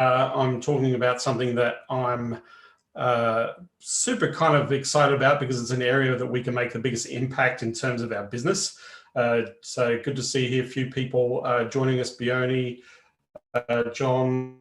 I'm talking about something that I'm super kind of excited about because it's an area that we can make the biggest impact in terms of our business. So good to see here a few people joining us. Bioni, John,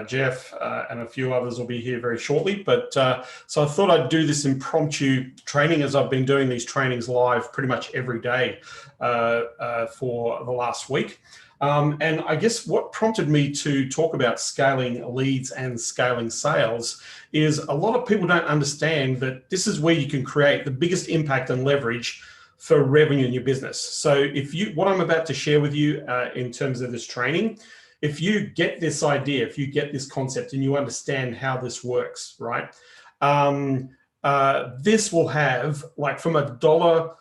Jeff, and a few others will be here very shortly. But so I thought I'd do this impromptu training, as I've been doing these trainings live pretty much every day for the last week. And I guess what prompted me to talk about scaling leads and scaling sales is a lot of people don't understand that this is where you can create the biggest impact and leverage for revenue in your business. So what I'm about to share with you in terms of this training, if you get this idea, if you get this concept and you understand how this works, right? This will have, like, from a dollar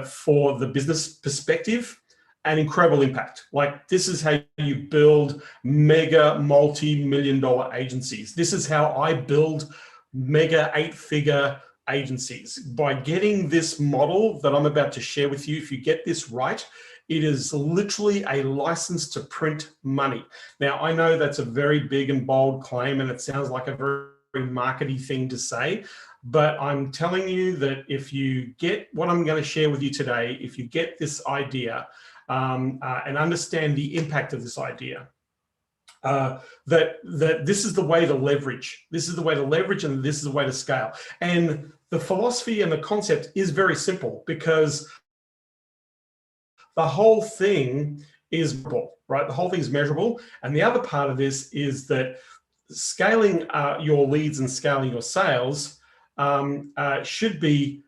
for the business perspective, an incredible impact. Like, this is how you build mega multi-million-dollar agencies. This is how I build mega 8-figure agencies. By getting this model that I'm about to share with you, if you get this right, it is literally a license to print money. Now, I know that's a very big and bold claim, and it sounds like a very markety thing to say, but I'm telling you that if you get what I'm going to share with you today, if you get this idea and understand the impact of this idea, that this is the way to leverage. This is the way to leverage, and this is the way to scale. And the philosophy and the concept is very simple, because the whole thing is measurable, right? The whole thing is measurable. And the other part of this is that scaling your leads and scaling your sales should be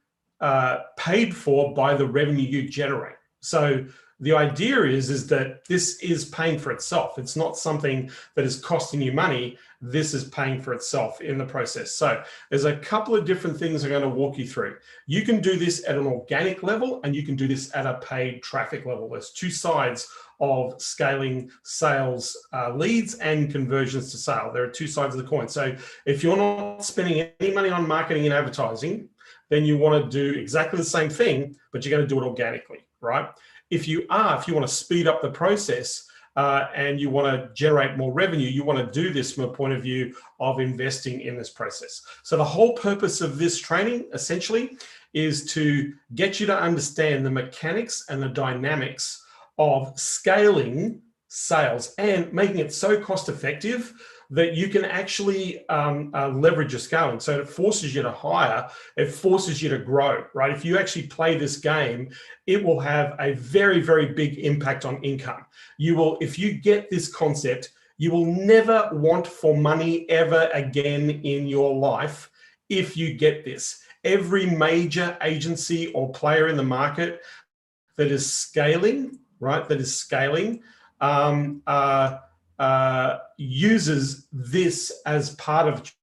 paid for by the revenue you generate. So the idea is that this is paying for itself. It's not something that is costing you money. This is paying for itself in the process. So there's a couple of different things I'm going to walk you through. You can do this at an organic level, and you can do this at a paid traffic level. There's two sides of scaling sales leads and conversions to sale. There are two sides of the coin. So if you're not spending any money on marketing and advertising, then you want to do exactly the same thing, but you're going to do it organically, right? If you want to speed up the process and you want to generate more revenue, you want to do this from a point of view of investing in this process. So the whole purpose of this training essentially is to get you to understand the mechanics and the dynamics of scaling sales and making it so cost effective that you can actually leverage your scaling. So it forces you to hire, it forces you to grow, right? If you actually play this game, it will have a very, very big impact on income. You will, if you get this concept, you will never want for money ever again in your life if you get this. Every major agency or player in the market that is scaling, right, that is scaling, uses this as part of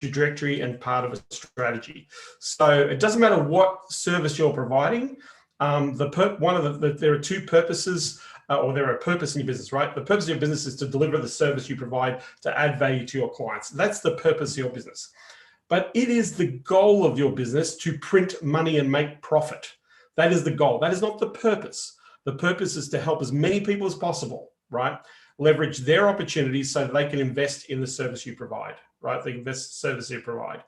trajectory and part of a strategy. So it doesn't matter what service you're providing. There are two purposes, or there are a purpose in your business, right? The purpose of your business is to deliver the service you provide to add value to your clients. That's the purpose of your business. But it is the goal of your business to print money and make profit. That is the goal. That is not the purpose. The purpose is to help as many people as possible, right, leverage their opportunities so that they can invest in the service you provide, right? They invest in the service you provide.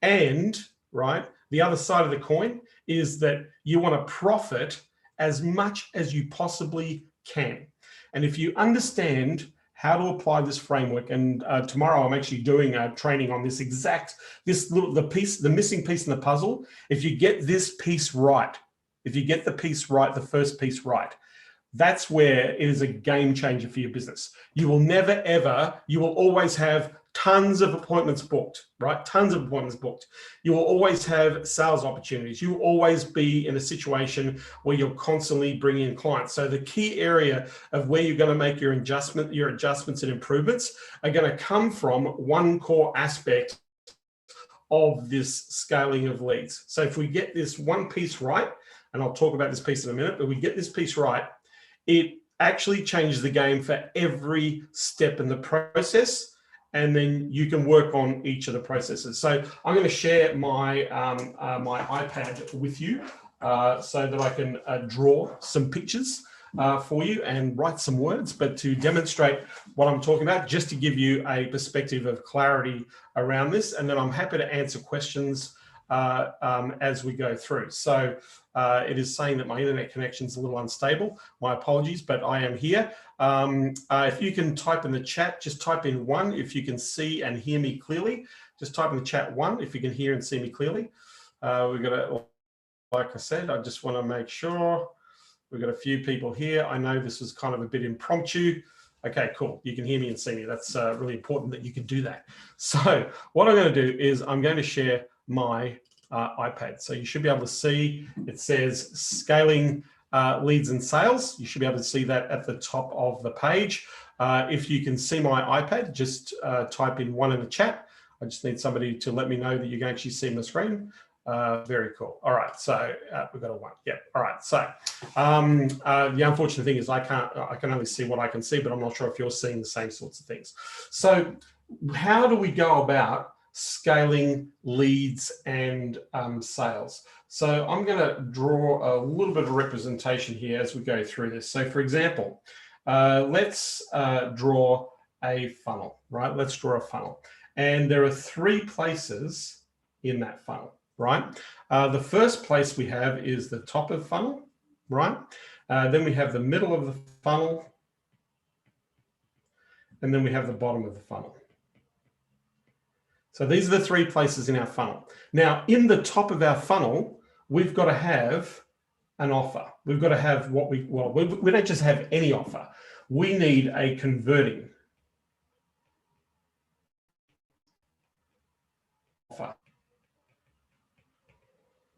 And, right, the other side of the coin is that you want to profit as much as you possibly can. And if you understand how to apply this framework, and tomorrow I'm actually doing a training on this the missing piece in the puzzle. If you get this piece right, the first piece right, that's where it is a game changer for your business. You will never, ever, you will always have tons of appointments booked, right? Tons of appointments booked. You will always have sales opportunities. You will always be in a situation where you're constantly bringing in clients. So the key area of where you're going to make your adjustments and improvements are going to come from one core aspect of this scaling of leads. So if we get this one piece right, and I'll talk about this piece in a minute, but we get this piece right, it actually changes the game for every step in the process, and then you can work on each of the processes. So I'm going to share my my iPad with you so that I can draw some pictures for you and write some words, but to demonstrate what I'm talking about, just to give you a perspective of clarity around this. And then I'm happy to answer questions as we go through. So it is saying that my internet connection is a little unstable. My apologies, but I am here. If you can type in the chat, just type in 1 if you can see and hear me clearly. Just type in the chat 1 if you can hear and see me clearly. We've got to, like I said, I just want to make sure we've got a few people here. I know this was kind of a bit impromptu. Okay, cool. You can hear me and see me. That's really important that you can do that. So what I'm going to do is I'm going to share my iPad. So you should be able to see, it says scaling leads and sales. You should be able to see that at the top of the page. If you can see my iPad, just type in 1 in the chat. I just need somebody to let me know that you can actually see my screen. Very cool. All right, so we've got a 1. Yeah. All right. So the unfortunate thing is I can only see what I can see, but I'm not sure if you're seeing the same sorts of things. So how do we go about scaling leads and sales? So I'm going to draw a little bit of representation here as we go through this. So for example, let's draw a funnel, right? Let's draw a funnel. And there are 3 places in that funnel, right? The first place we have is the top of the funnel, right? Then we have the middle of the funnel, and then we have the bottom of the funnel. So these are the 3 places in our funnel. Now, in the top of our funnel, we've got to have an offer. We've got to have what we don't just have any offer. We need a converting offer.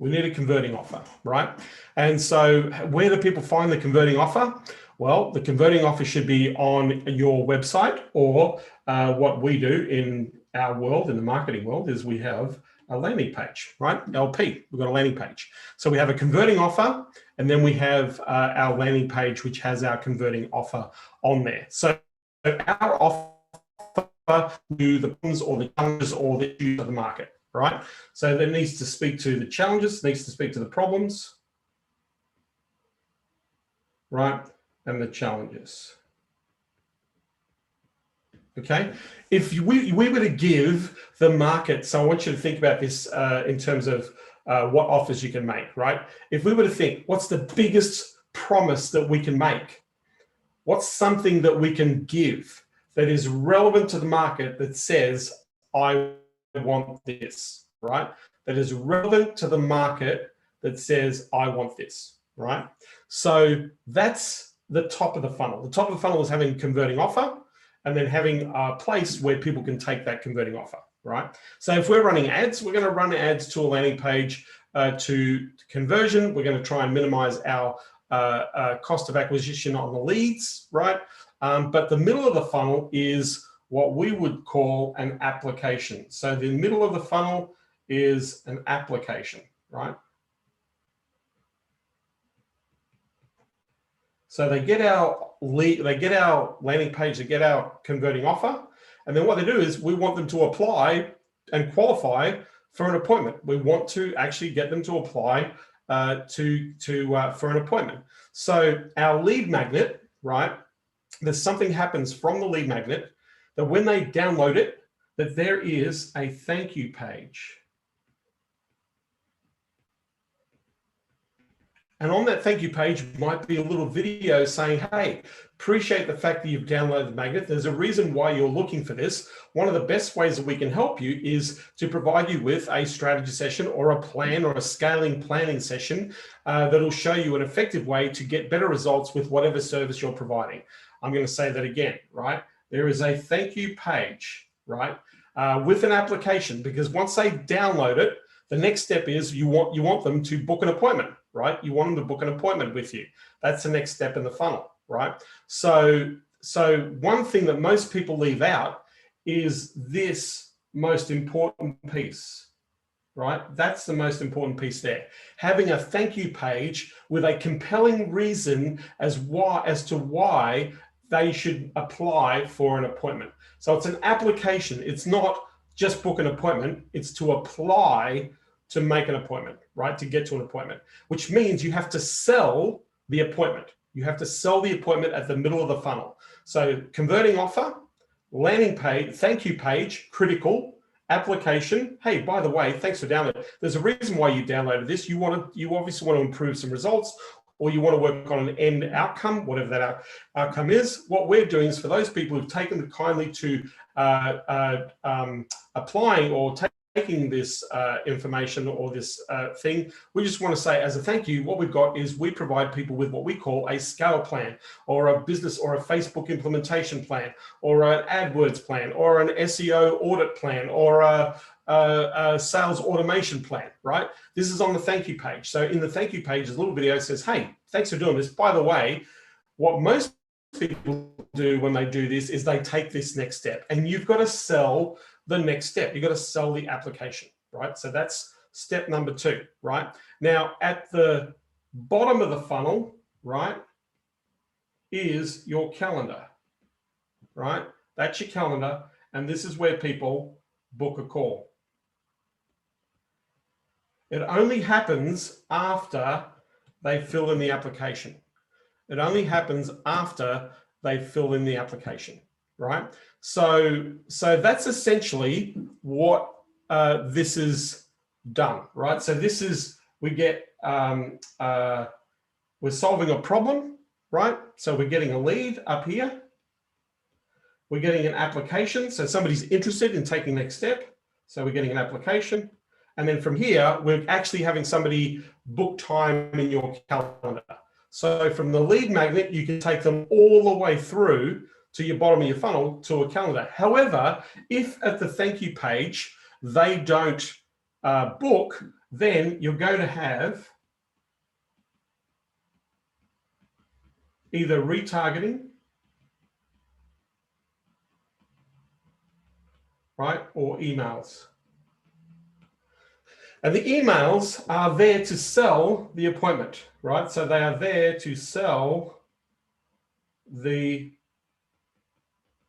We need a converting offer, right? And so where do people find the converting offer? Well, the converting offer should be on your website, or what we do in our world, in the marketing world, is we have a landing page, right? LP, we've got a landing page. So we have a converting offer, and then we have our landing page, which has our converting offer on there. So our offer to the problems or the challenges or the issues of the market, right? So that needs to speak to the challenges, needs to speak to the problems, right? And the challenges. Okay, if we were to give the market, so I want you to think about this in terms of what offers you can make, right? If we were to think, what's the biggest promise that we can make? What's something that we can give that is relevant to the market that says, I want this, right? That is relevant to the market that says, I want this, right? So that's the top of the funnel. The top of the funnel is having a converting offer, and then having a place where people can take that converting offer, right? So if we're running ads, we're going to run ads to a landing page to conversion. We're going to try and minimize our cost of acquisition on the leads, right? But the middle of the funnel is what we would call an application. So the middle of the funnel is an application, right? So they get our lead, they get our landing page, they get our converting offer, and then what they do is we want them to apply and qualify for an appointment. We want to actually get them to apply for an appointment. So our lead magnet, right? There's something happens from the lead magnet that when they download it, that there is a thank you page. And on that thank you page might be a little video saying, hey, appreciate the fact that you've downloaded the magnet. There's a reason why you're looking for this. One of the best ways that we can help you is to provide you with a strategy session or a plan or a scaling planning session that'll show you an effective way to get better results with whatever service you're providing. I'm going to say that again, right? There is a thank you page, right? With an application, because once they download it, the next step is you want them to book an appointment, right? You want them to book an appointment with you. That's the next step in the funnel, right? So one thing that most people leave out is this most important piece, right? That's the most important piece there. Having a thank you page with a compelling reason as to why they should apply for an appointment. So it's an application. It's not just book an appointment. It's to apply to make an appointment, right? To get to an appointment, which means you have to sell the appointment, You have to sell the appointment at the middle of the funnel. So converting offer, landing page, thank you page, critical, application. Hey, by the way, thanks for downloading. There's a reason why you downloaded this. You obviously want to improve some results, or you want to work on an end outcome, whatever that outcome is. What we're doing is for those people who've taken the kindly to applying or taking this information or this thing, we just want to say as a thank you, what we've got is we provide people with what we call a scale plan, or a business or a Facebook implementation plan, or an AdWords plan, or an SEO audit plan, or a sales automation plan, right? This is on the thank you page. So in the thank you page, there's a little video that says, hey, thanks for doing this. By the way, what most people do when they do this is they take this next step, and you've got to sell the next step. You've got to sell the application, right? So that's step number 2, right? Now, at the bottom of the funnel, right, is your calendar, right? That's your calendar, and this is where people book a call. It only happens after they fill in the application. It only happens after they fill in the application, right? So that's essentially what this is done, right? So this is, we get, we're solving a problem, right? So we're getting a lead up here. We're getting an application. So somebody's interested in taking the next step. So we're getting an application. And then from here, we're actually having somebody book time in your calendar. So from the lead magnet, you can take them all the way through to your bottom of your funnel to a calendar. However, if at the thank you page, they don't book, then you're going to have either retargeting, right, or emails. And the emails are there to sell the appointment, right? So they are there to sell the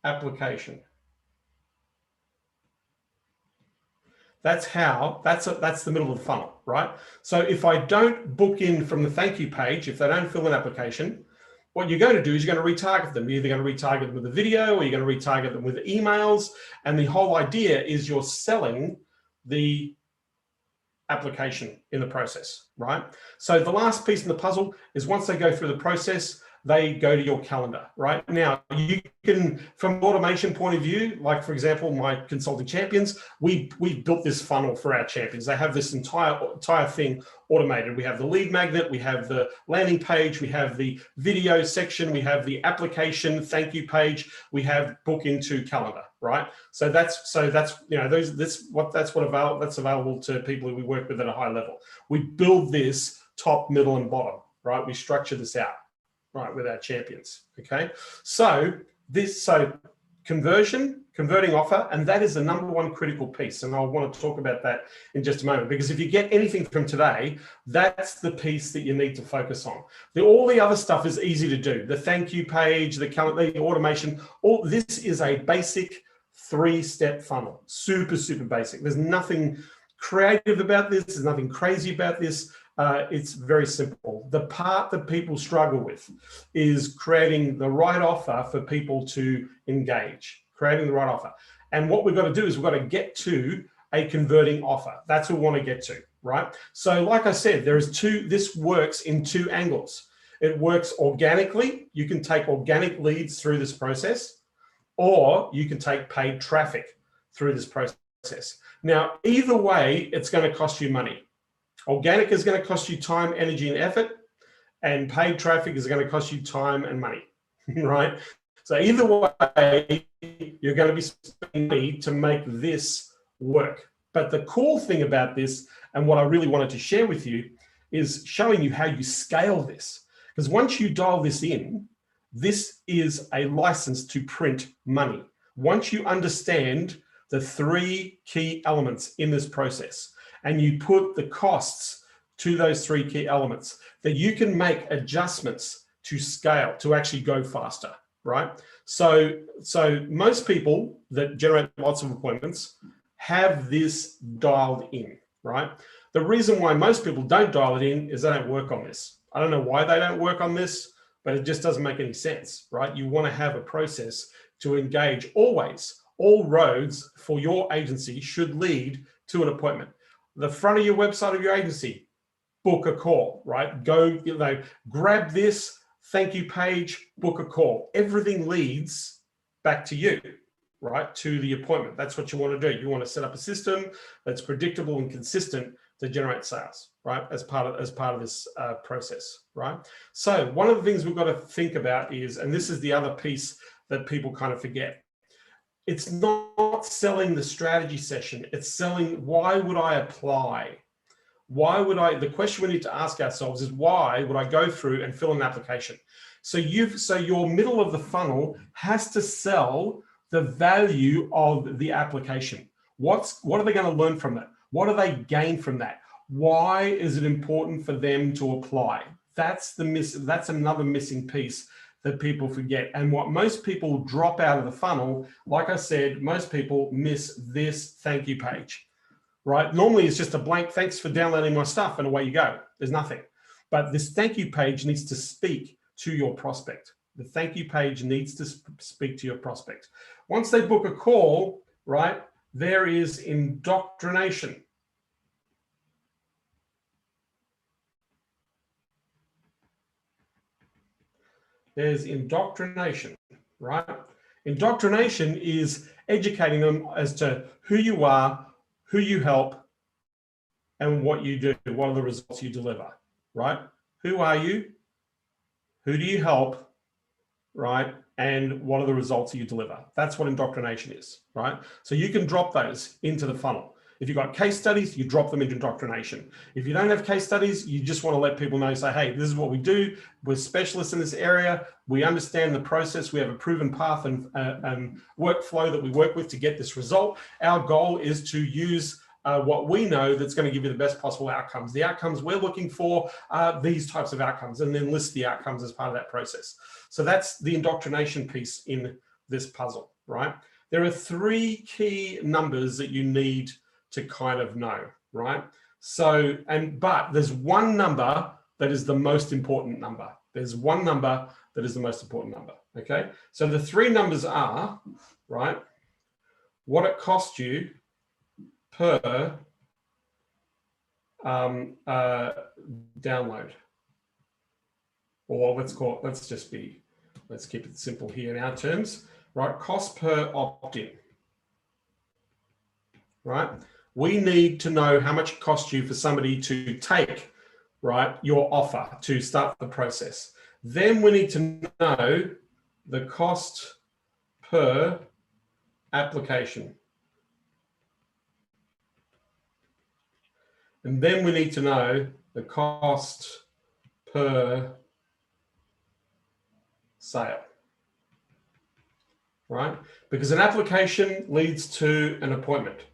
application. That's the middle of the funnel, right? So if I don't book in from the thank you page, if they don't fill an application, what you're going to do is you're going to retarget them. You're either going to retarget them with a video, or you're going to retarget them with emails. And the whole idea is you're selling the application in the process, right? So the last piece in the puzzle is once they go through the process, they go to your calendar, right? Now, you can, from an automation point of view, like for example, my consulting champions, we've built this funnel for our champions. They have this entire thing automated. We have the lead magnet, we have the landing page, we have the video section, we have the application thank you page, we have book into calendar, right? So that's you know, that's available to people who we work with at a high level. We build this top, middle, and bottom, right? We structure this out, right, with our champions. Okay, so converting offer, and that is the #1 critical piece. And I want to talk about that in just a moment, because if you get anything from today, that's the piece that you need to focus on. All the other stuff is easy to do. The thank you page, the calendar, the automation, all this is a basic 3-step funnel. Super, super basic. There's nothing creative about this. There's nothing crazy about this. It's very simple. The part that people struggle with is creating the right offer for people to engage, creating the right offer. And what we've got to do is we've got to get to a converting offer. That's what we want to get to, right? So like I said, this works in 2 angles. It works organically. You can take organic leads through this process, or you can take paid traffic through this process. Now, either way, it's going to cost you money. Organic is going to cost you time, energy, and effort, and paid traffic is going to cost you time and money, right? So either way, you're going to be spending money to make this work. But the cool thing about this, and what I really wanted to share with you, is showing you how you scale this. Because once you dial this in, this is a license to print money. Once you understand the 3 key elements in this process, and you put the costs to those 3 key elements, that you can make adjustments to scale, to actually go faster, right? So most people that generate lots of appointments have this dialed in, right? The reason why most people don't dial it in is they don't work on this. I don't know why they don't work on this. but it just doesn't make any sense, right? You want to have a process to engage always. All roads for your agency should lead to an appointment. The front of your website of your agency, book a call, right? Go, grab this thank you page, book a call. Everything leads back to you, right? To the appointment. That's what you want to do. You want to set up a system that's predictable and consistent to generate sales, right? As part of this process, right? So one of the things we've got to think about is, and this is the other piece that people kind of forget, it's not selling the strategy session. It's selling, why would I apply? Why would I, the question we need to ask ourselves is, why would I go through and fill an application? So your middle of the funnel has to sell the value of the application. What are they going to learn from that? What do they gain from that? Why is it important for them to apply? That's another missing piece that people forget. And what most people drop out of the funnel, like I said, most people miss this thank you page, right? Normally it's just a blank, thanks for downloading my stuff, and away you go. There's nothing. But this thank you page needs to speak to your prospect. The thank you page needs to speak to your prospect. Once they book a call, right, there is indoctrination. There's indoctrination, right? Indoctrination is educating them as to who you are, who you help, and what you do. What are the results you deliver, right? Who are you? Who do you help, right? And what are the results you deliver? That's what indoctrination is, right? So you can drop those into the funnel. If you've got case studies, you drop them into indoctrination. If you don't have case studies, you just want to let people know, say, hey, this is what we do. We're specialists in this area. We understand the process. We have a proven path and workflow that we work with to get this result. Our goal is to use what we know that's going to give you the best possible outcomes. The outcomes we're looking for are these types of outcomes, and then list the outcomes as part of that process. So that's the indoctrination piece in this puzzle, right? There are 3 key numbers that you need to kind of know, right? So, but there's one number that is the most important number. There's one number that is the most important number, okay? So the 3 numbers are, right, what it cost you per download, or let's keep it simple here in our terms, right? Cost per opt-in, right? We need to know how much it costs you for somebody to take, right, your offer to start the process. Then we need to know the cost per application. And then we need to know the cost per sale, right? Because an application leads to an appointment.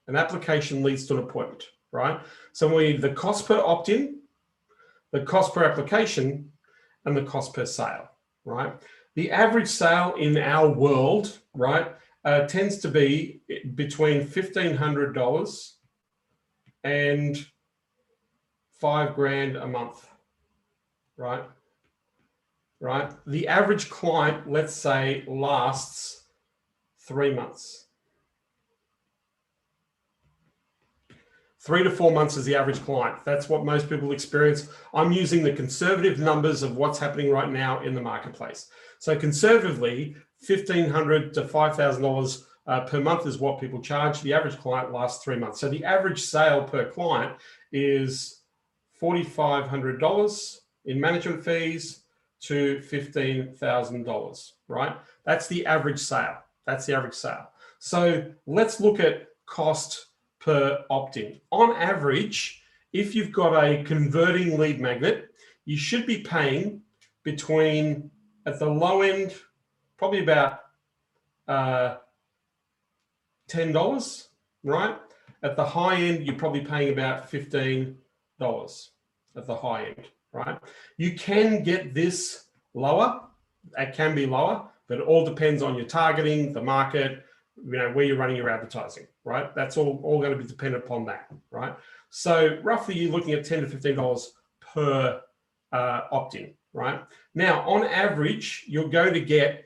An application leads to an appointment, right? So we need the cost per opt-in, the cost per application, and the cost per sale, right? The average sale in our world, right, tends to be between $1,500 and $5,000 a month, right? Right. The average client, let's say, lasts 3 months. 3 to 4 months is the average client. That's what most people experience. I'm using the conservative numbers of what's happening right now in the marketplace. So conservatively, $1,500 to $5,000 per month is what people charge. The average client lasts 3 months. So the average sale per client is $4,500 in management fees to $15,000, right? That's the average sale. That's the average sale. So let's look at cost per opt-in. On average, if you've got a converting lead magnet, you should be paying between, at the low end, probably about $10, right? At the high end, you're probably paying about $15 at the high end, right? You can get this lower. It can be lower, but it all depends on your targeting, the market, where you're running your advertising, right? That's all going to be dependent upon that, right? So roughly you're looking at $10 to $15 per opt-in, right? Now, on average, you're going to get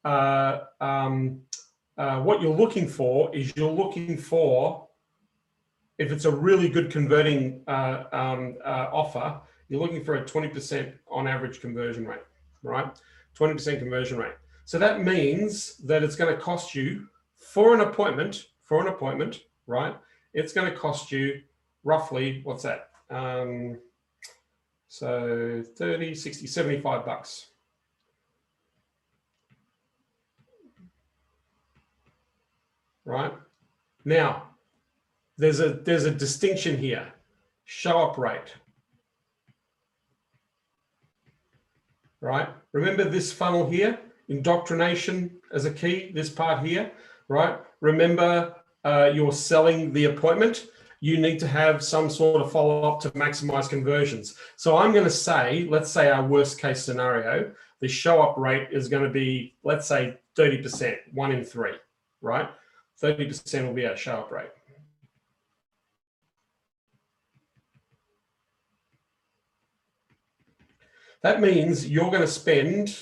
what you're looking for is if it's a really good converting offer, you're looking for a 20% on average conversion rate, right? 20% conversion rate. So that means that it's going to cost you for an appointment, right? It's going to cost you roughly, what's that? So 30, 60, 75 bucks. Right? Now, there's a distinction here. Show up rate. Right? Remember this funnel here? Indoctrination as a key, this part here, right? Remember you're selling the appointment. You need to have some sort of follow-up to maximize conversions. So I'm going to say, let's say our worst case scenario, the show up rate is going to be, let's say 30%, 1 in 3, right? 30% will be our show up rate. That means you're going to spend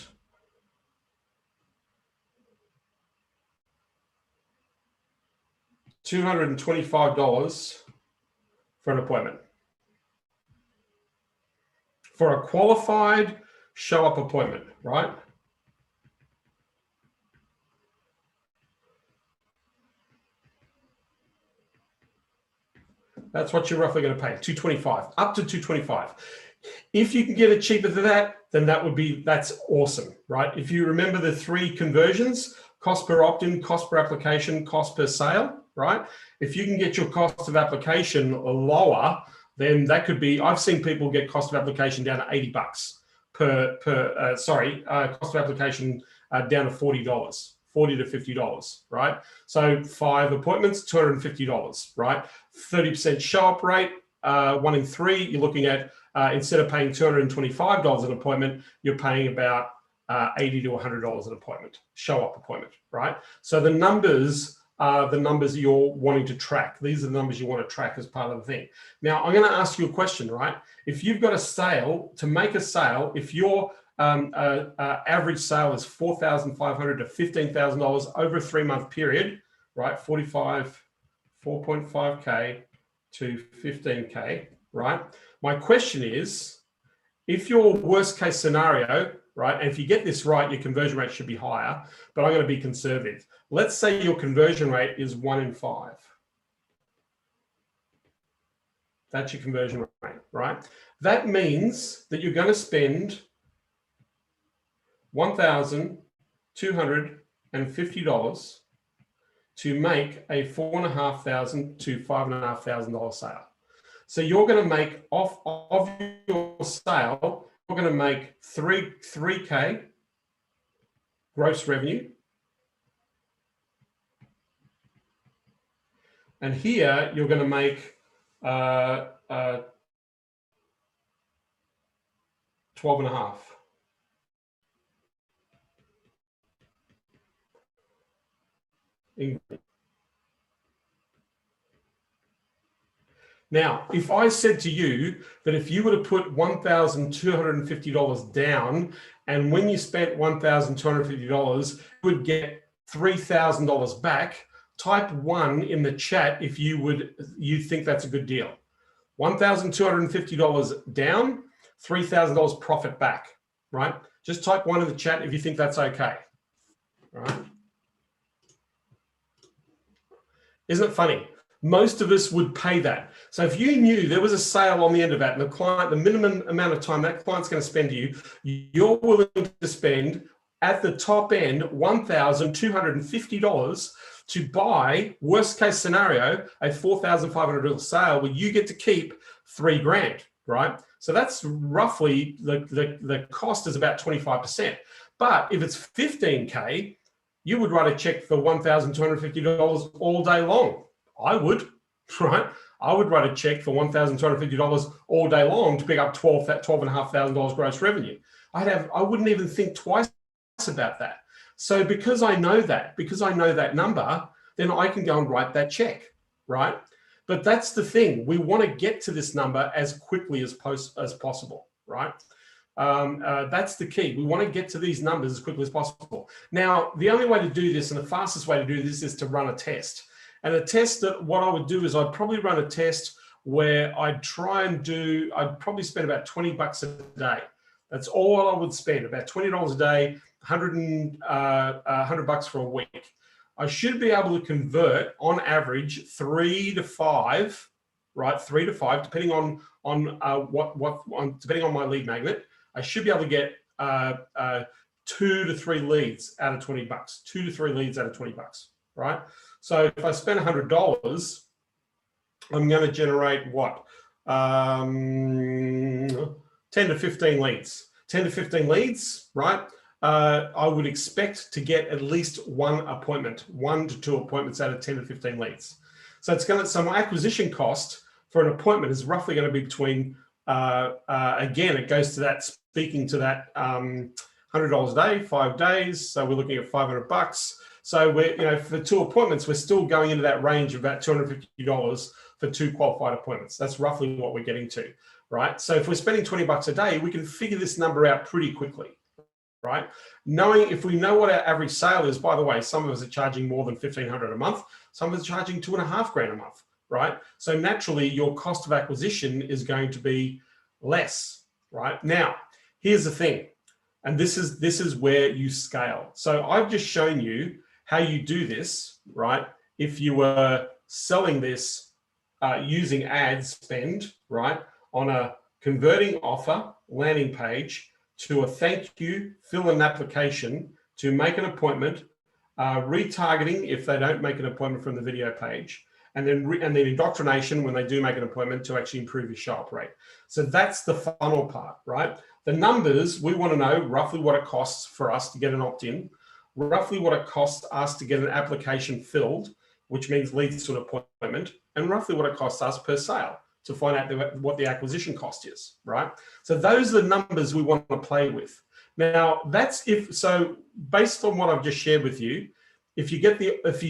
$225 for an appointment. For a qualified show-up appointment, right? That's what you're roughly going to pay, $225, up to $225. If you can get it cheaper than that, then that's awesome, right? If you remember the 3 conversions, cost per opt-in, cost per application, cost per sale, right? If you can get your cost of application lower, then that could be, I've seen people get cost of application down to 80 bucks cost of application down to $40, $40 to $50, right? So 5 appointments, $250, right? 30% show-up rate, 1 in 3, you're looking at, instead of paying $225 an appointment, you're paying about $80 to $100 an appointment, show-up appointment, right? So the numbers are the numbers you're wanting to track. These are the numbers you want to track as part of the thing. Now, I'm going to ask you a question, right? If you've got a sale, to make a sale, if your average sale is $4,500 to $15,000 over a 3-month period, right? 4.5K to 15K, right? My question is, if your worst case scenario, right, and if you get this right, your conversion rate should be higher, but I'm going to be conservative. Let's say your conversion rate is 1 in 5. That's your conversion rate, right? That means that you're going to spend $1,250 to make a $4,500 to $5,500 sale. So you're going to make off of your sale, you're going to make 3K gross revenue. And here you're going to make 12.5. Now, if I said to you that if you were to put $1,250 down, and when you spent $1,250, you would get $3,000 back, type 1 in the chat if you think that's a good deal. $1,250 down, $3,000 profit back, right? Just type 1 in the chat if you think that's okay, right? Isn't it funny? Most of us would pay that. So if you knew there was a sale on the end of that, and the minimum amount of time that client's going to spend to you, you're willing to spend at the top end $1,250 to buy, worst case scenario, a $4,500 sale where you get to keep $3,000, right? So that's roughly the cost is about 25%. But if it's 15K, you would write a check for $1,250 all day long. I would, right? I would write a check for $1,250 all day long to pick up $12,500 gross revenue. I wouldn't even think twice about that. So because I know that number, then I can go and write that check, right? But that's the thing. We want to get to this number as quickly as possible, right? That's the key. We want to get to these numbers as quickly as possible. Now, the only way to do this and the fastest way to do this is to run a test. And a test that what I would do is I'd probably run a test where I'd try and do, I'd probably spend about 20 bucks a day. That's all I would spend, about $20 a day, 100 bucks for a week. I should be able to convert on average 3 to 5, right? 3 to 5, depending on depending on my lead magnet. I should be able to get 2 to 3 leads out of 20 bucks, 2 to 3 leads out of 20 bucks, right? So if I spend $100, I'm going to generate what? 10 to 15 leads. 10 to 15 leads, right? I would expect to get at least 1 appointment, 1 to 2 appointments out of 10 to 15 leads. So it's going to, so my acquisition cost for an appointment is roughly going to be between, again, it goes to that, speaking to that $100 a day, 5 days. So we're looking at 500 bucks. So we're, you know, for 2 appointments, we're still going into that range of about $250 for 2 qualified appointments. That's roughly what we're getting to, right? So if we're spending 20 bucks a day, we can figure this number out pretty quickly, right? Knowing, if we know what our average sale is, by the way, some of us are charging more than $1,500 a month. Some of us are charging $2.5 grand a month, right? So naturally your cost of acquisition is going to be less, right? Now, here's the thing, and this is where you scale. So I've just shown you how you do this, right? If you were selling this using ad spend, right, on a converting offer landing page to a thank you, fill an application, to make an appointment, retargeting if they don't make an appointment from the video page, and then indoctrination when they do make an appointment to actually improve your show-up rate. So that's the funnel part, right? The numbers, we want to know roughly what it costs for us to get an opt-in, roughly what it costs us to get an application filled, which means leads to an appointment, and roughly what it costs us per sale to find out what the acquisition cost is, right? So those are the numbers we want to play with. Now, that's so based on what I've just shared with you, if you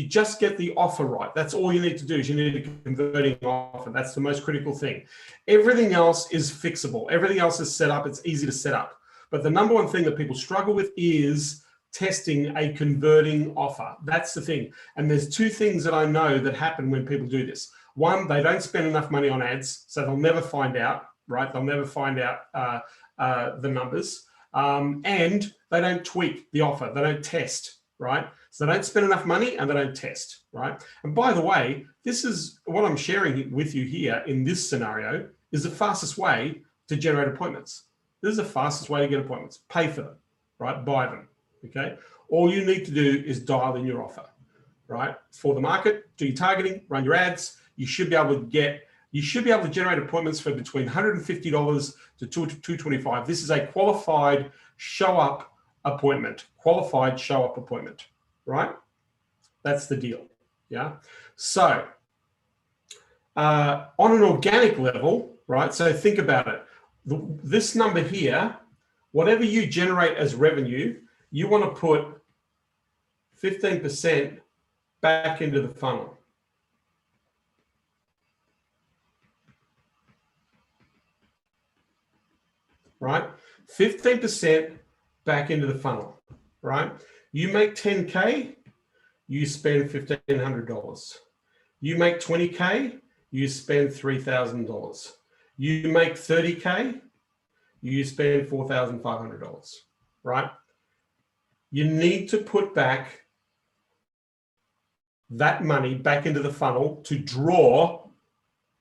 just get the offer right, that's all you need to do is you need a converting offer. That's the most critical thing. Everything else is fixable. Everything else is set up. It's easy to set up. But the number one thing that people struggle with is testing a converting offer. That's the thing. And there's 2 things that I know that happen when people do this. One, they don't spend enough money on ads, so they'll never find out, right? They'll never find out the numbers. And they don't tweak the offer. They don't test, right? So they don't spend enough money and they don't test, right? And by the way, this is what I'm sharing with you here in this scenario is the fastest way to generate appointments. This is the fastest way to get appointments. Pay for them, right? Buy them, okay? All you need to do is dial in your offer, right? For the market, do your targeting, run your ads. You should be able to generate appointments for between $150 to $225. This is a qualified show-up appointment, right? That's the deal, yeah? So on an organic level, right? So think about it. This number here, whatever you generate as revenue, you want to put 15% back into the funnel. Right? 15% back into the funnel, right? You make 10K, you spend $1,500. You make 20K, you spend $3,000. You make 30K, you spend $4,500, right? You need to put back that money back into the funnel to draw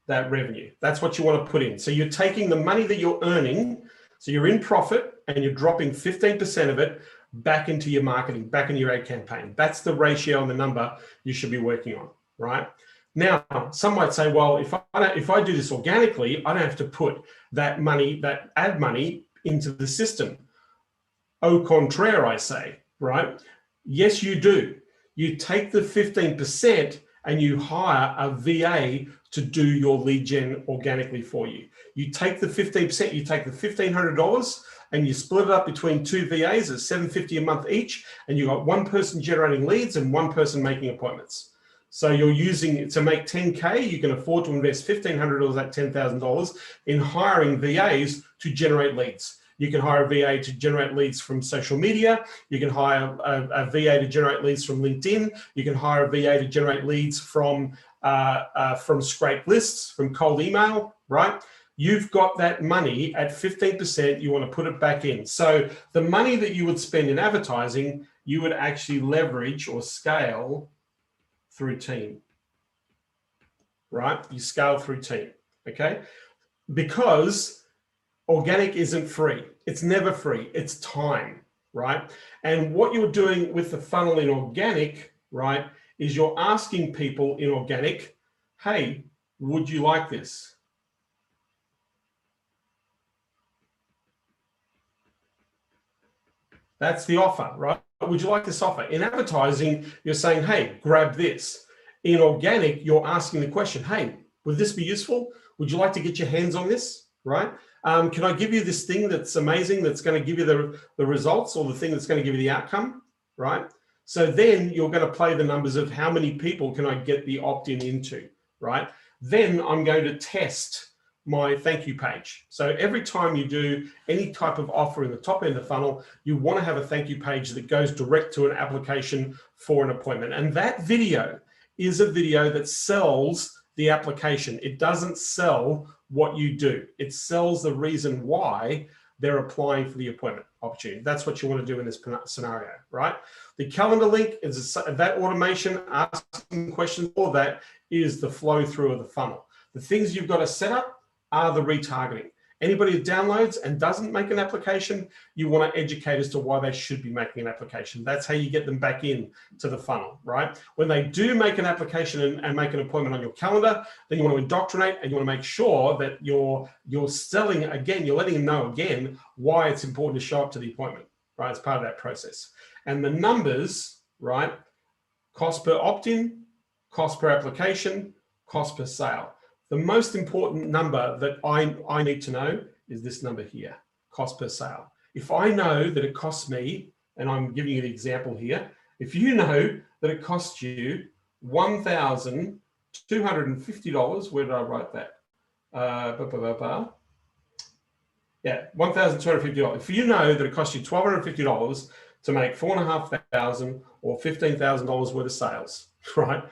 that revenue. That's what you want to put in. So you're taking the money that you're earning, so you're in profit and you're dropping 15% of it back into your marketing, back into your ad campaign. That's the ratio and the number you should be working on, right? Now, some might say, well, if I do this organically, I don't have to put that money, that ad money into the system. Au contraire, I say, right? Yes, you do. You take the 15% and you hire a VA to do your lead gen organically for you. You take the 15%, you take the $1,500 and you split it up between 2 VAs at $750 a month each, and you got 1 person generating leads and 1 person making appointments. So you're using, to make 10K, you can afford to invest $1,500 at $10,000 in hiring VAs to generate leads. You can hire a VA to generate leads from social media. You can hire a VA to generate leads from LinkedIn. You can hire a VA to generate leads from scraped lists, from cold email, right? You've got that money at 15%, you want to put it back in. So the money that you would spend in advertising, you would actually leverage or scale through team, right? You scale through team, okay? Because organic isn't free. It's never free. It's time, right? And what you're doing with the funnel in organic, right, is you're asking people in organic, hey, would you like this? That's the offer, right? Would you like this offer? In advertising, you're saying, hey, grab this. In organic, you're asking the question, hey, would this be useful? Would you like to get your hands on this, right? Can I give you this thing that's amazing, that's going to give you the results, or the thing that's going to give you the outcome, right? So then you're going to play the numbers of how many people can I get the opt-in into, right? Then I'm going to test my thank you page. So every time you do any type of offer in the top end of the funnel, you want to have a thank you page that goes direct to an application for an appointment. And that video is a video that sells the application. It doesn't sell what you do. It sells the reason why they're applying for the appointment opportunity. That's what you want to do in this scenario, right? The calendar link is that automation, asking questions, all that is the flow through of the funnel. The things you've got to set up are the retargeting. Anybody who downloads and doesn't make an application, you want to educate as to why they should be making an application. That's how you get them back in to the funnel, right? When they do make an application and make an appointment on your calendar, then you want to indoctrinate and you want to make sure that you're selling again, you're letting them know again why it's important to show up to the appointment, right? It's part of that process. And the numbers, right? Cost per opt-in, cost per application, cost per sale. The most important number that I need to know is this number here, cost per sale. If I know that it costs me, and I'm giving you the example here, if you know that it costs you $1,250, where did I write that? Yeah, $1,250. If you know that it costs you $1,250 to make $4,500 or $15,000 worth of sales, right?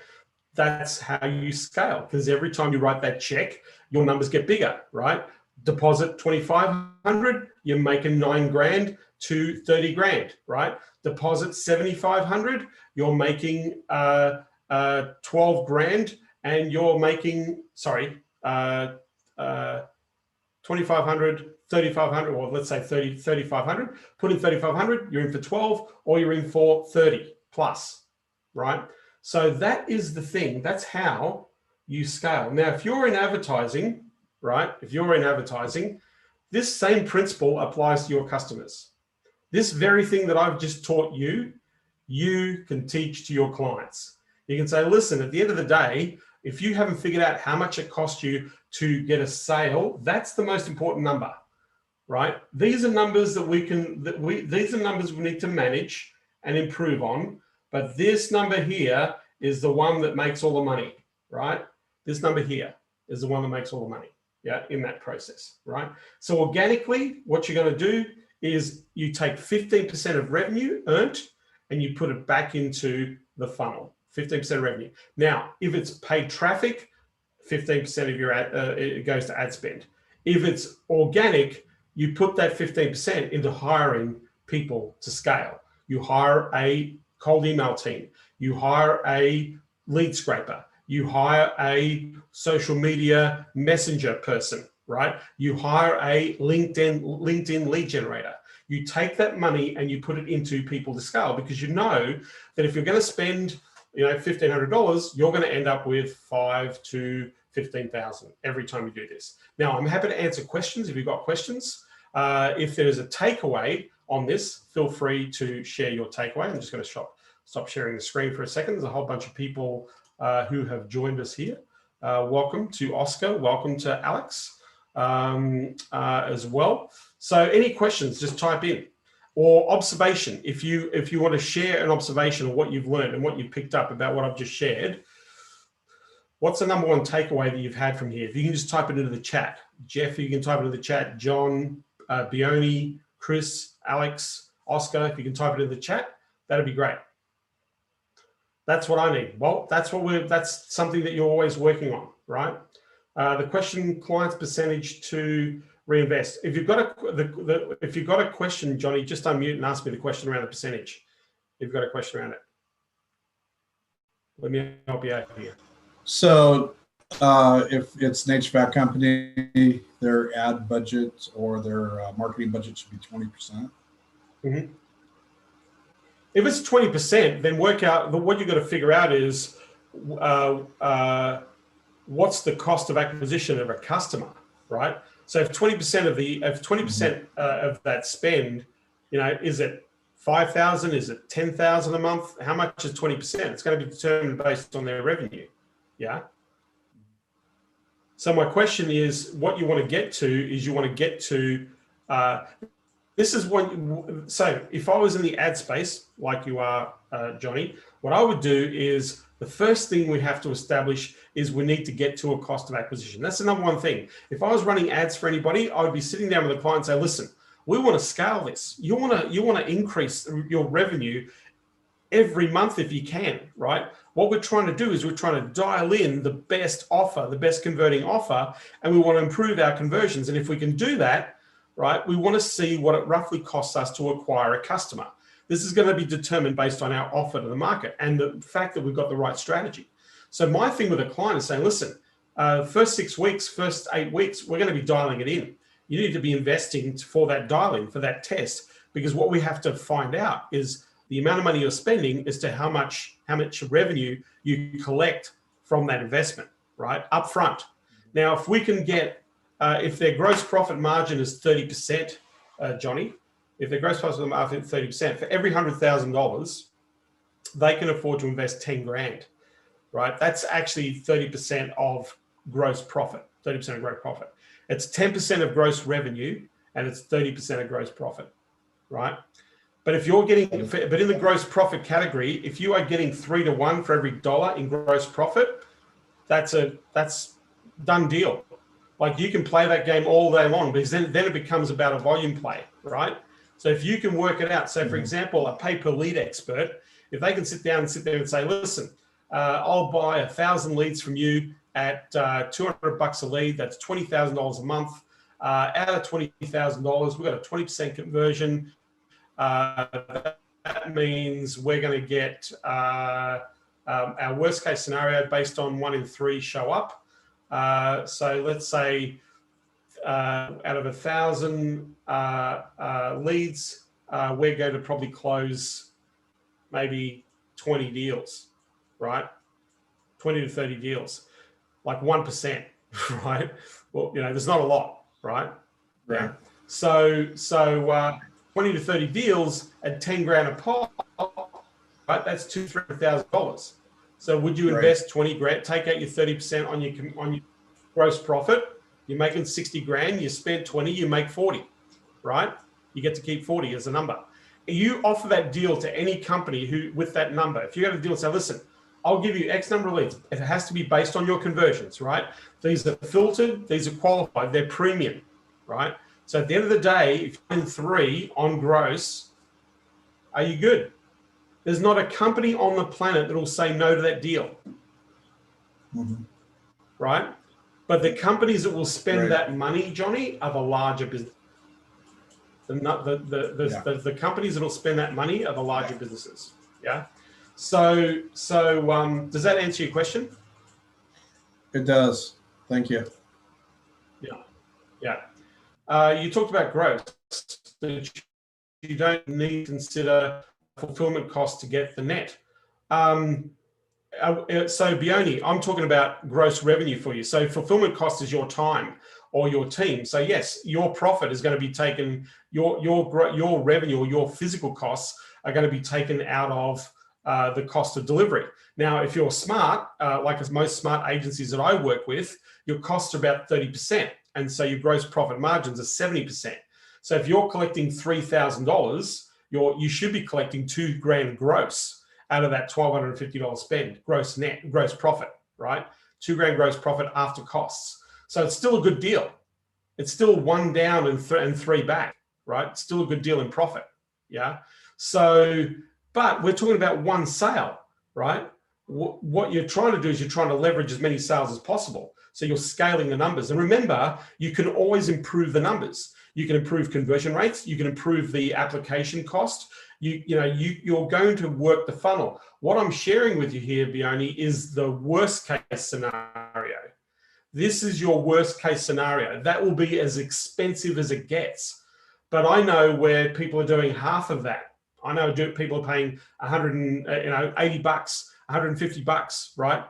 That's how you scale, because every time you write that check, your numbers get bigger, right? Deposit 2,500, you're making 9 grand to 30 grand, right? Deposit 7,500, you're making 12 grand, and you're making 2,500, 3,500, or let's say 3,500. Put in 3,500, you're in for 12, or you're in for 30 plus, right? So that is the thing. That's how you scale. Now, if you're in advertising, right? If you're in advertising, this same principle applies to your customers. This very thing that I've just taught you, you can teach to your clients. You can say, listen, at the end of the day, if you haven't figured out how much it costs you to get a sale, that's the most important number, right? These are numbers that these are numbers we need to manage and improve on. But this number here is the one that makes all the money, right? This number here is the one that makes all the money, yeah, in that process, right? So organically, what you're going to do is you take 15% of revenue earned and you put it back into the funnel, 15% of revenue. Now, if it's paid traffic, 15% of your it goes to ad spend. If it's organic, you put that 15% into hiring people to scale. You hire a cold email team, you hire a lead scraper, you hire a social media messenger person, right? You hire a LinkedIn lead generator. You take that money and you put it into people to scale, because you know that if you're going to spend, $1,500, you're going to end up with $5,000 to $15,000 every time you do this. Now, I'm happy to answer questions if you've got questions. If there's a takeaway on this, feel free to share your takeaway. I'm just going to stop sharing the screen for a second. There's a whole bunch of people who have joined us here. Welcome to Oscar. Welcome to Alex as well. So any questions, just type in. Or observation. If you want to share an observation of what you've learned and what you've picked up about what I've just shared, what's the number one takeaway that you've had from here? If you can just type it into the chat. Jeff, you can type it into the chat. John, Bioni, Chris, Alex, Oscar, if you can type it in the chat, that'd be great. That's what I need. Well, that's something that you're always working on, right? The question, client's percentage to reinvest. If you've got a question, Johnny, just unmute and ask me the question around the percentage. If you've got a question around it, let me help you out here. So if it's an HVAC company, their ad budget or their marketing budget should be 20%. Mm-hmm. If it's 20%, then work out what you've got to figure out is what's the cost of acquisition of a customer, right? So if 20% of that spend, is it 5,000? Is it 10,000 a month? How much is 20%? It's going to be determined based on their revenue. Yeah. So my question is, what you want to get to is this is what. So if I was in the ad space, like you are, Johnny, what I would do is the first thing we have to establish is we need to get to a cost of acquisition. That's the number one thing. If I was running ads for anybody, I would be sitting down with a client and say, listen, we want to scale this. You want to increase your revenue every month if you can, right? What we're trying to do is we're trying to dial in the best offer, the best converting offer, and we want to improve our conversions. And if we can do that, right, we want to see what it roughly costs us to acquire a customer. This is going to be determined based on our offer to the market and the fact that we've got the right strategy. So my thing with a client is saying, listen, first 6 weeks, first 8 weeks, we're going to be dialing it in. You need to be investing for that dialing, for that test, because what we have to find out is the amount of money you're spending as to how much revenue you collect from that investment, right, up front. Now, if we can get, if their gross profit margin is 30%, Johnny, if their gross profit margin is 30%, for every $100,000, they can afford to invest 10 grand, right? That's actually 30% of gross profit, 30% of gross profit. It's 10% of gross revenue, and it's 30% of gross profit, right? But if you're getting, but in the gross profit category, if you are getting 3 to 1 for every dollar in gross profit, that's done deal. Like you can play that game all day long, because then it becomes about a volume play, right? So if you can work it out, so for example, a pay-per-lead expert, if they can sit there and say, listen, I'll buy 1,000 leads from you at $200 a lead, that's $20,000 a month. Out of $20,000, we've got a 20% conversion. That means we're going to get our worst case scenario based on 1 in 3 show up. So let's say out of 1,000 leads, we're going to probably close maybe 20 deals, right? 20 to 30 deals, like 1%, right? Well, there's not a lot, right? Right. So 20 to 30 deals at 10 grand a pop, right? That's $200,000. So would you invest 20 grand, take out your 30% on your gross profit? You're making 60 grand, you spent 20, you make 40, right? You get to keep 40 as a number. You offer that deal to any company who, with that number, if you got a deal, say, listen, I'll give you X number of leads. It has to be based on your conversions, right? These are filtered, these are qualified, they're premium, right? So at the end of the day, if you're in 3 on gross, are you good? There's not a company on the planet that will say no to that deal, right? But the companies that will spend that money, Johnny, are the larger business. The companies that will spend that money are the larger businesses. Yeah. So does that answer your question? It does. Thank you. Yeah. You talked about growth, but you don't need to consider fulfillment costs to get the net. So Bioni, I'm talking about gross revenue for you. So fulfillment cost is your time or your team. So yes, your profit is going to be taken, your revenue or your physical costs are going to be taken out of the cost of delivery. Now, if you're smart, like as most smart agencies that I work with, your costs are about 30%. And so your gross profit margins are 70%. So if you're collecting $3,000, you should be collecting 2 grand gross out of that $1,250 spend, gross profit, right? 2 grand gross profit after costs. So it's still a good deal, It's still one down and three back, right? Still a good deal in profit. Yeah. So, but we're talking about one sale, right? What you're trying to do is you're trying to leverage as many sales as possible. So you're scaling the numbers. And remember, you can always improve the numbers. You can improve conversion rates. You can improve the application cost. You're going to work the funnel. What I'm sharing with you here, Bioni, is the worst case scenario. This is your worst case scenario. That will be as expensive as it gets. But I know where people are doing half of that. I know people are paying $80, $150, right?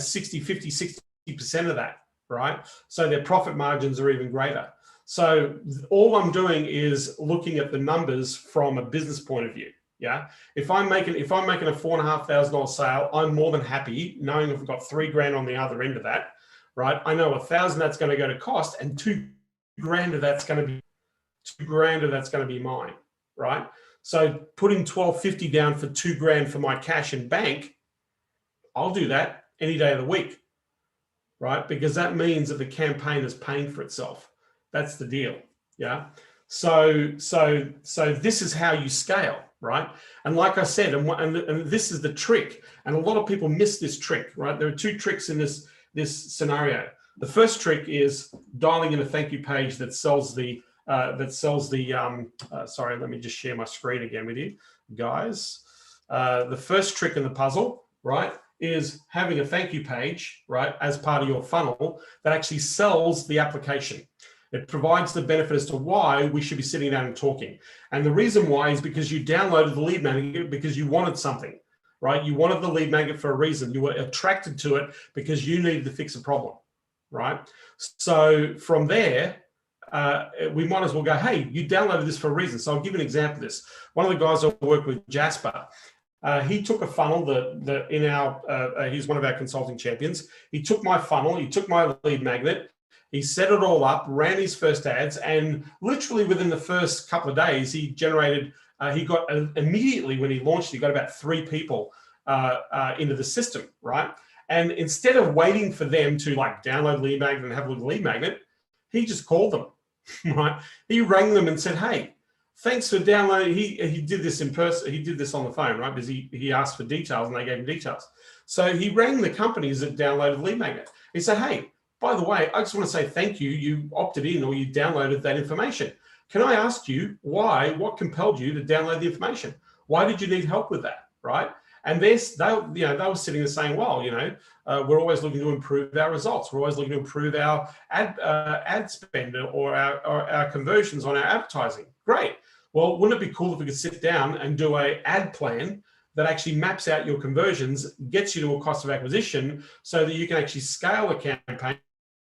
60, 50, 60% of that, right? So their profit margins are even greater. So all I'm doing is looking at the numbers from a business point of view. Yeah. If I'm making a $4,500 sale, I'm more than happy knowing if I've got $3,000 on the other end of that, right? I know $1,000 that's going to go to cost, and $2,000 of that's going to be mine, right? So putting $1,250 down for $2,000 for my cash in bank, I'll do that any day of the week, right? Because that means that the campaign is paying for itself. That's the deal. Yeah. So this is how you scale, right? And like I said, and this is the trick. And a lot of people miss this trick, right? There are two tricks in this scenario. The first trick is dialing in a thank you page that sells the sorry, let me just share my screen again with you guys. The first trick in the puzzle, right, is having a thank you page, right, as part of your funnel that actually sells the application. It provides the benefit as to why we should be sitting down and talking. And the reason why is because you downloaded the lead magnet because you wanted something, right? You wanted the lead magnet for a reason. You were attracted to it because you needed to fix a problem, right? So from there, we might as well go, hey, you downloaded this for a reason. So I'll give you an example of this. One of the guys I work with, Jasper, he took a funnel he's one of our consulting champions. He took my funnel, he took my lead magnet, he set it all up, ran his first ads, and literally within the first couple of days, he generated, immediately when he launched, he got about 3 people into the system, right? And instead of waiting for them to like download lead magnet and have a look at lead magnet, he just called them, right? He rang them and said, hey, thanks for downloading. He did this in person. He did this on the phone, right? Because he asked for details and they gave him details. So he rang the companies that downloaded lead magnet. He said, hey, by the way, I just want to say thank you. You opted in or you downloaded that information. Can I ask you what compelled you to download the information? Why did you need help with that, right? And they were sitting there saying, well, we're always looking to improve our results. We're always looking to improve our ad spend or our conversions on our advertising. Great. Well, wouldn't it be cool if we could sit down and do an ad plan that actually maps out your conversions, gets you to a cost of acquisition so that you can actually scale a campaign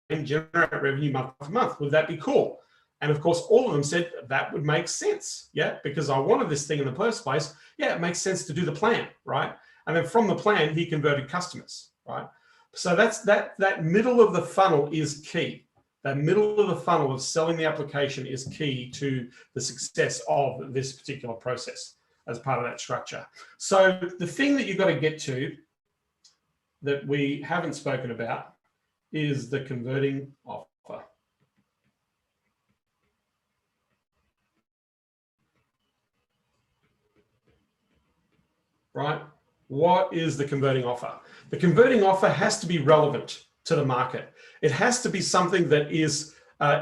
and generate revenue month to month? Would that be cool? And of course, all of them said that would make sense. Yeah, because I wanted this thing in the first place. Yeah, it makes sense to do the plan, right? And then from the plan, he converted customers, right? So that middle of the funnel is key. That middle of the funnel of selling the application is key to the success of this particular process as part of that structure. So the thing that you've got to get to that we haven't spoken about is the converting offer. Right? What is the converting offer? The converting offer has to be relevant to the market. It has to be something that is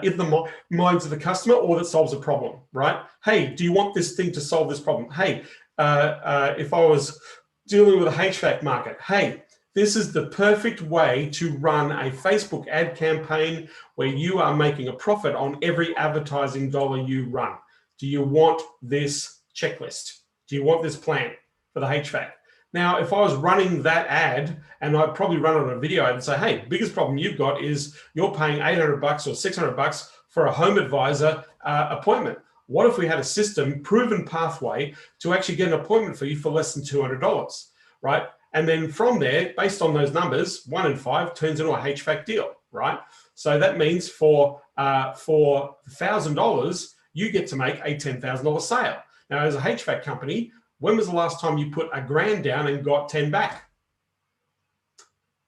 in the minds of the customer or that solves a problem, right? Hey, do you want this thing to solve this problem? Hey, if I was dealing with a HVAC market, hey, this is the perfect way to run a Facebook ad campaign where you are making a profit on every advertising dollar you run. Do you want this checklist? Do you want this plan for the HVAC? Now, if I was running that ad, and I'd probably run it on a video ad and say, hey, biggest problem you've got is you're paying $800 or $600 for a home advisor appointment. What if we had a system, proven pathway to actually get an appointment for you for less than $200, right? And then from there, based on those numbers, 1 in 5 turns into a HVAC deal, right? So that means for $1,000, you get to make a $10,000 sale. Now, as a HVAC company, when was the last time you put $1,000 down and got 10 back?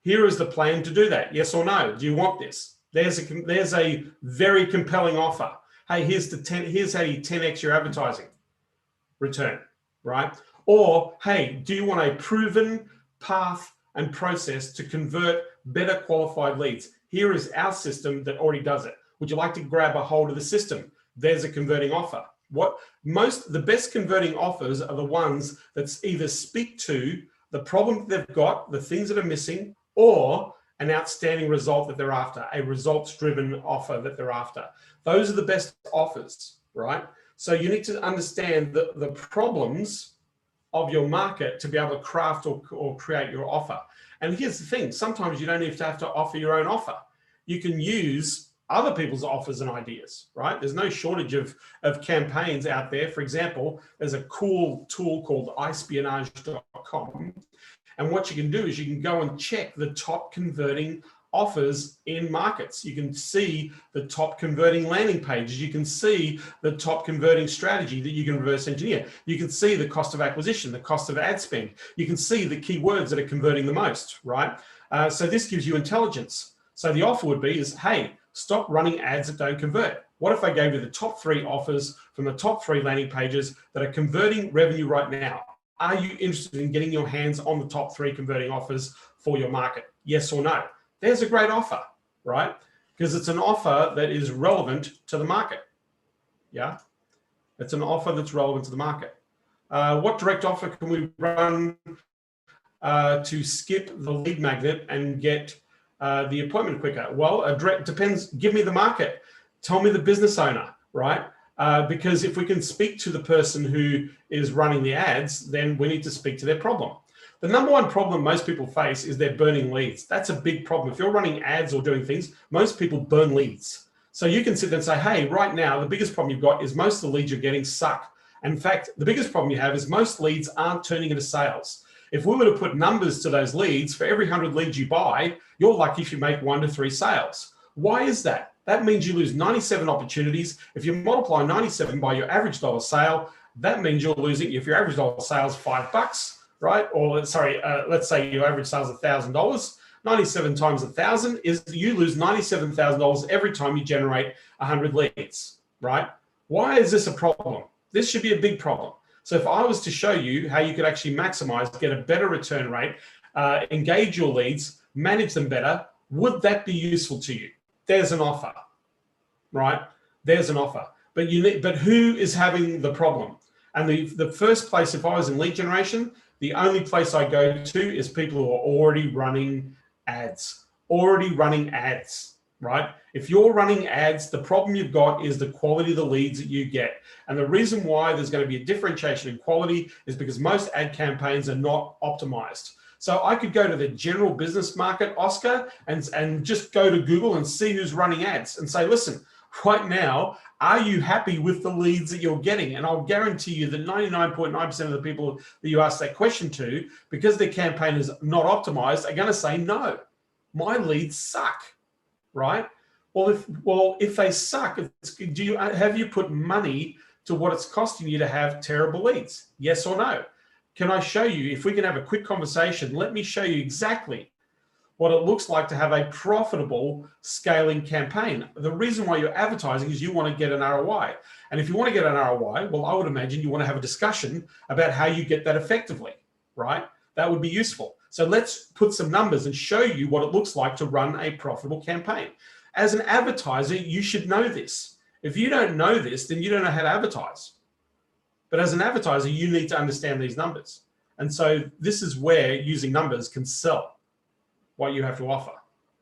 Here is the plan to do that. Yes or no? Do you want this? There's a very compelling offer. Hey, here's how you 10x your advertising return, right? Or, hey, do you want a proven path and process to convert better qualified leads? Here is our system that already does it. Would you like to grab a hold of the system? There's a converting offer. The best converting offers are the ones that either speak to the problem they've got, the things that are missing, or an outstanding result that they're after, a results-driven offer that they're after. Those are the best offers, right? So you need to understand the problems of your market to be able to craft or create your offer. And here's the thing, sometimes you don't even have to offer your own offer. You can use other people's offers and ideas, right? There's no shortage of campaigns out there. For example, there's a cool tool called espionage.com. And what you can do is you can go and check the top converting offers in markets. You can see the top converting landing pages. You can see the top converting strategy that you can reverse engineer. You can see the cost of acquisition, the cost of ad spend. You can see the keywords that are converting the most, right? So this gives you intelligence. So the offer would be hey, stop running ads that don't convert. What if I gave you the top 3 offers from the top 3 landing pages that are converting revenue right now? Are you interested in getting your hands on the top 3 converting offers for your market? Yes or no? There's a great offer, right? Because it's an offer that is relevant to the market. Yeah, it's an offer that's relevant to the market. What direct offer can we run to skip the lead magnet and get the appointment quicker? Well, a direct depends. Give me the market. Tell me the business owner, right? Because if we can speak to the person who is running the ads, then we need to speak to their problem. The number one problem most people face is they're burning leads. That's a big problem. If you're running ads or doing things, most people burn leads. So you can sit there and say, hey, right now, the biggest problem you've got is most of the leads you're getting suck. In fact, the biggest problem you have is most leads aren't turning into sales. If we were to put numbers to those leads, for every 100 leads you buy, you're lucky if you make 1 to 3 sales. Why is that? That means you lose 97 opportunities. If you multiply 97 by your average dollar sale, that means you're losing, if your average dollar sale is $5, right? Or sorry, let's say your average sale is $1,000. 97 times 1,000 is you lose $97,000 every time you generate 100 leads, right? Why is this a problem? This should be a big problem. So if I was to show you how you could actually maximize, get a better return rate, engage your leads, manage them better, would that be useful to you? There's an offer, right? There's an offer. But who is having the problem? And the first place, if I was in lead generation, the only place I go to is people who are already running ads, right? If you're running ads, the problem you've got is the quality of the leads that you get. And the reason why there's going to be a differentiation in quality is because most ad campaigns are not optimized. So I could go to the general business market, Oscar, and just go to Google and see who's running ads and say, listen, right now, are you happy with the leads that you're getting? And I'll guarantee you that 99.9% of the people that you ask that question to, because their campaign is not optimized, are going to say, no, my leads suck, right? Well, if they suck, have you put money to what it's costing you to have terrible leads? Yes or no? Can I show you, if we can have a quick conversation, let me show you exactly what it looks like to have a profitable scaling campaign. The reason why you're advertising is you want to get an ROI. And if you want to get an ROI, well, I would imagine you want to have a discussion about how you get that effectively, right? That would be useful. So let's put some numbers and show you what it looks like to run a profitable campaign. As an advertiser, you should know this. If you don't know this, then you don't know how to advertise. But as an advertiser, you need to understand these numbers. And so this is where using numbers can sell what you have to offer,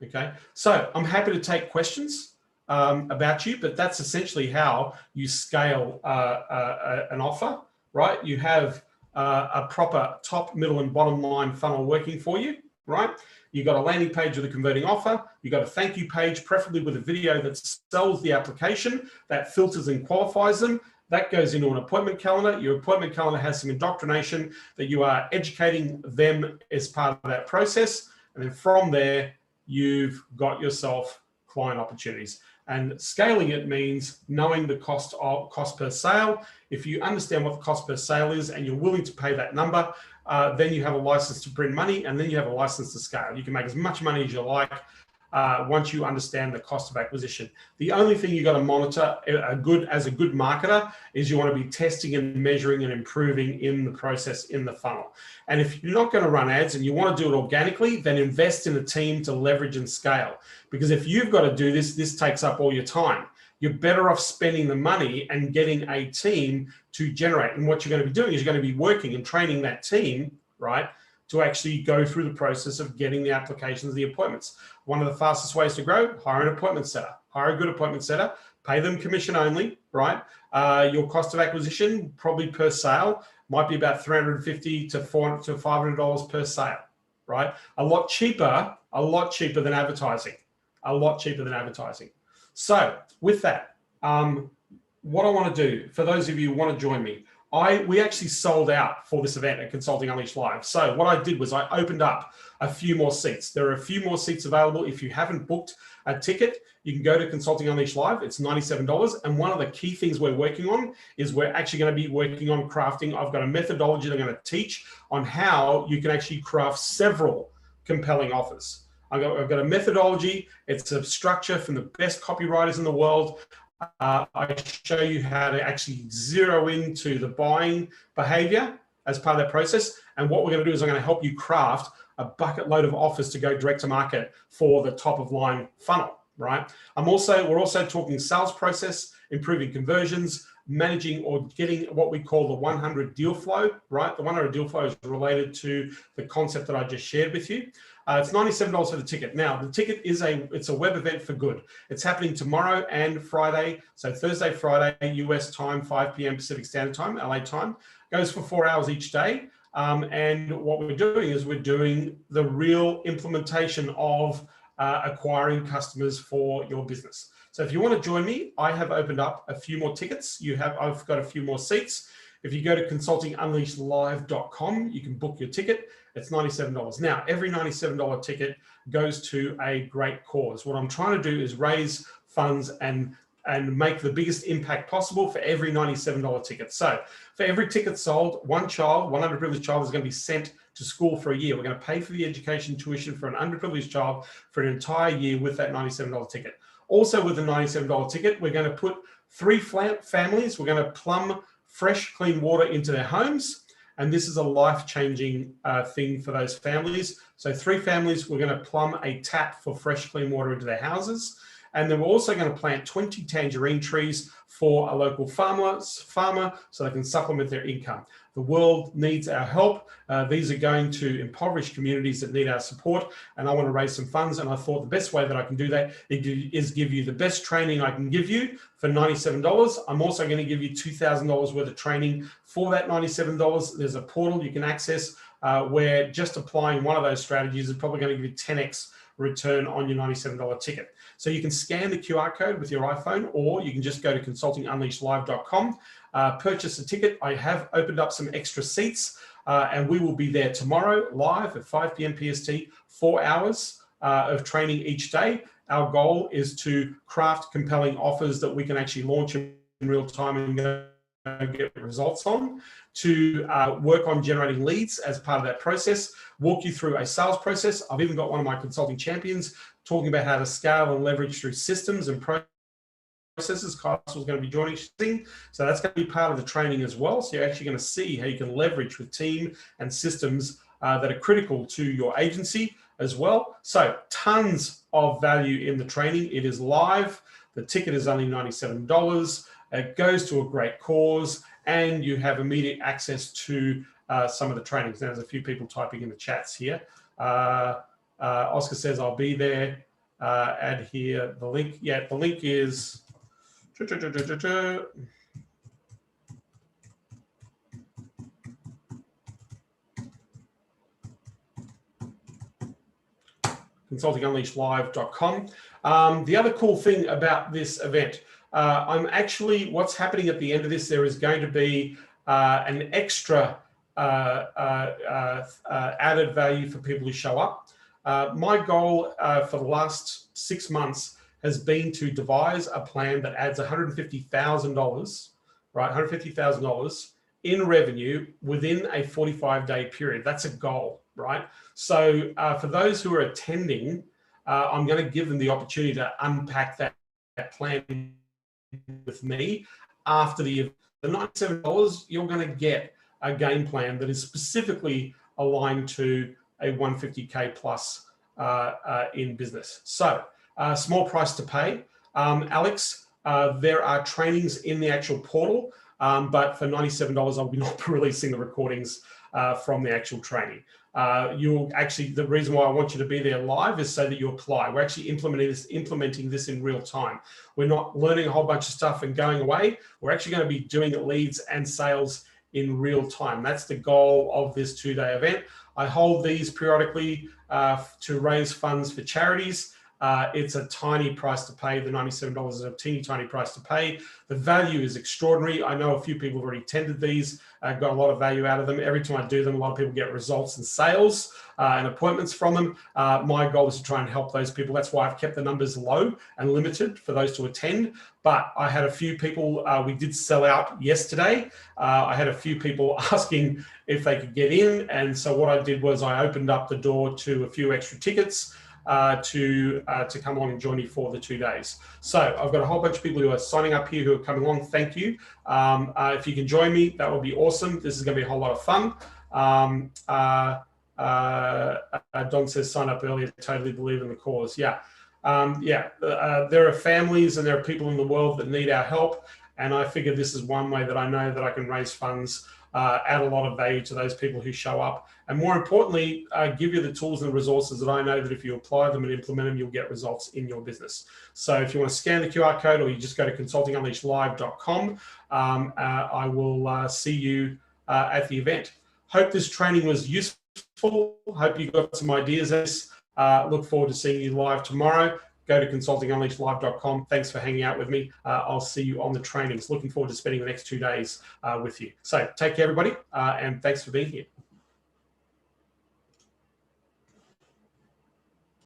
okay? So I'm happy to take questions about you, but that's essentially how you scale an offer, right? You have a proper top, middle, and bottom line funnel working for you, right? You've got a landing page with a converting offer. You've got a thank you page, preferably with a video that sells the application, that filters and qualifies them. That goes into an appointment calendar. Your appointment calendar has some indoctrination that you are educating them as part of that process. And then from there, you've got yourself client opportunities. And scaling it means knowing the cost per sale. If you understand what the cost per sale is and you're willing to pay that number, then you have a license to print money, and then you have a license to scale. You can make as much money as you like once you understand the cost of acquisition. The only thing you got to monitor as a good marketer is you want to be testing and measuring and improving in the process in the funnel. And if you're not going to run ads and you want to do it organically, then invest in a team to leverage and scale. Because if you've got to do this, this takes up all your time. You're better off spending the money and getting a team to generate. And what you're going to be doing is you're going to be working and training that team, right, to actually go through the process of getting the applications, the appointments. One of the fastest ways to grow, hire an appointment setter. Hire a good appointment setter, pay them commission only, right? Your cost of acquisition, probably per sale, might be about $350 to $400 to $500 per sale, right? A lot cheaper than advertising, a lot cheaper than advertising. So with that, what I want to do, for those of you who want to join me, we actually sold out for this event at Consulting Unleashed Live. So what I did was I opened up a few more seats. There are a few more seats available. If you haven't booked a ticket, you can go to Consulting Unleashed Live. It's $97. And one of the key things we're working on is we're actually going to be working on crafting. I've got a methodology that I'm going to teach on how you can actually craft several compelling offers. I've got a methodology. It's a structure from the best copywriters in the world. I show you how to actually zero into the buying behavior as part of that process. And what we're going to do is I'm going to help you craft a bucket load of offers to go direct to market for the top of line funnel, right? We're also talking sales process, improving conversions, managing or getting what we call the 100 deal flow, right? The 100 deal flow is related to the concept that I just shared with you. It's $97 for the ticket. Now, the ticket is it's a web event for good. It's happening tomorrow and Friday. So Thursday, Friday, US time, 5 p.m. Pacific Standard Time, LA time. Goes for 4 hours each day. And what we're doing is we're doing the real implementation of acquiring customers for your business. So if you want to join me, I have opened up a few more tickets. I've got a few more seats. If you go to consultingunleashedlive.com, you can book your ticket. It's $97. Now, every $97 ticket goes to a great cause. What I'm trying to do is raise funds and make the biggest impact possible for every $97 ticket. So for every ticket sold, one underprivileged child is going to be sent to school for a year. We're going to pay for the education tuition for an underprivileged child for an entire year with that $97 ticket. Also with the $97 ticket, we're going to put 3 families, we're going to plumb fresh, clean water into their homes. And this is a life-changing thing for those families. So 3 families, we're going to plumb a tap for fresh, clean water into their houses. And then we're also going to plant 20 tangerine trees for a local farmer so they can supplement their income. The world needs our help. These are going to impoverished communities that need our support. And I want to raise some funds. And I thought the best way that I can do that is give you the best training I can give you for $97. I'm also going to give you $2,000 worth of training for that $97. There's a portal you can access where just applying one of those strategies is probably going to give you 10x return on your $97 ticket. So you can scan the QR code with your iPhone, or you can just go to consultingunleashedlive.com, purchase a ticket. I have opened up some extra seats, and we will be there tomorrow live at 5 p.m. PST, 4 hours of training each day. Our goal is to craft compelling offers that we can actually launch in real time and get results on, to work on generating leads as part of that process, walk you through a sales process. I've even got one of my consulting champions talking about how to scale and leverage through systems and processes. Kyle is going to be joining, so that's going to be part of the training as well. So you're actually going to see how you can leverage with team and systems that are critical to your agency as well. So tons of value in the training. It is live. The ticket is only $97. It goes to a great cause, and you have immediate access to some of the trainings. Now, there's a few people typing in the chats here. Oscar says, I'll be there. Add here the link. Yeah, the link is consultingunleashedlive.com. The other cool thing about this event, what's happening at the end of this, there is going to be an extra added value for people who show up. My goal for the last 6 months has been to devise a plan that adds $150,000, right? $150,000 in revenue within a 45-day period. That's a goal, right? So for those who are attending, I'm going to give them the opportunity to unpack that plan with me after the $97. You're going to get a game plan that is specifically aligned to a 150K plus in business. So small price to pay. Alex, there are trainings in the actual portal, but for $97, I'll be not releasing the recordings from the actual training. You'll actually, the reason why I want you to be there live is so that you apply. We're actually implementing this in real time. We're not learning a whole bunch of stuff and going away. We're actually going to be doing leads and sales in real time. That's the goal of this 2-day event. I hold these periodically to raise funds for charities. It's a tiny price to pay. The $97 is a teeny tiny price to pay. The value is extraordinary. I know a few people have already attended these, got a lot of value out of them. Every time I do them, a lot of people get results and sales and appointments from them. My goal is to try and help those people. That's why I've kept the numbers low and limited for those to attend. But I had a few people, we did sell out yesterday. I had a few people asking if they could get in. And so what I did was I opened up the door to a few extra tickets to come along and join you for the 2 days. So I've got a whole bunch of people who are signing up here who are coming along. Thank you. If you can join me, that would be awesome. This is going to be a whole lot of fun. Don says sign up earlier. Totally believe in the cause. Yeah. There are families and there are people in the world that need our help. And I figure this is one way that I know that I can raise funds, add a lot of value to those people who show up. And more importantly, give you the tools and resources that I know that if you apply them and implement them, you'll get results in your business. So if you want to scan the QR code or you just go to consultingunleashedlive.com, I will see you at the event. Hope this training was useful. Hope you got some ideas. Look forward to seeing you live tomorrow. Go to consultingunleashedlive.com. Thanks for hanging out with me. I'll see you on the trainings. Looking forward to spending the next 2 days with you. So take care, everybody, and thanks for being here.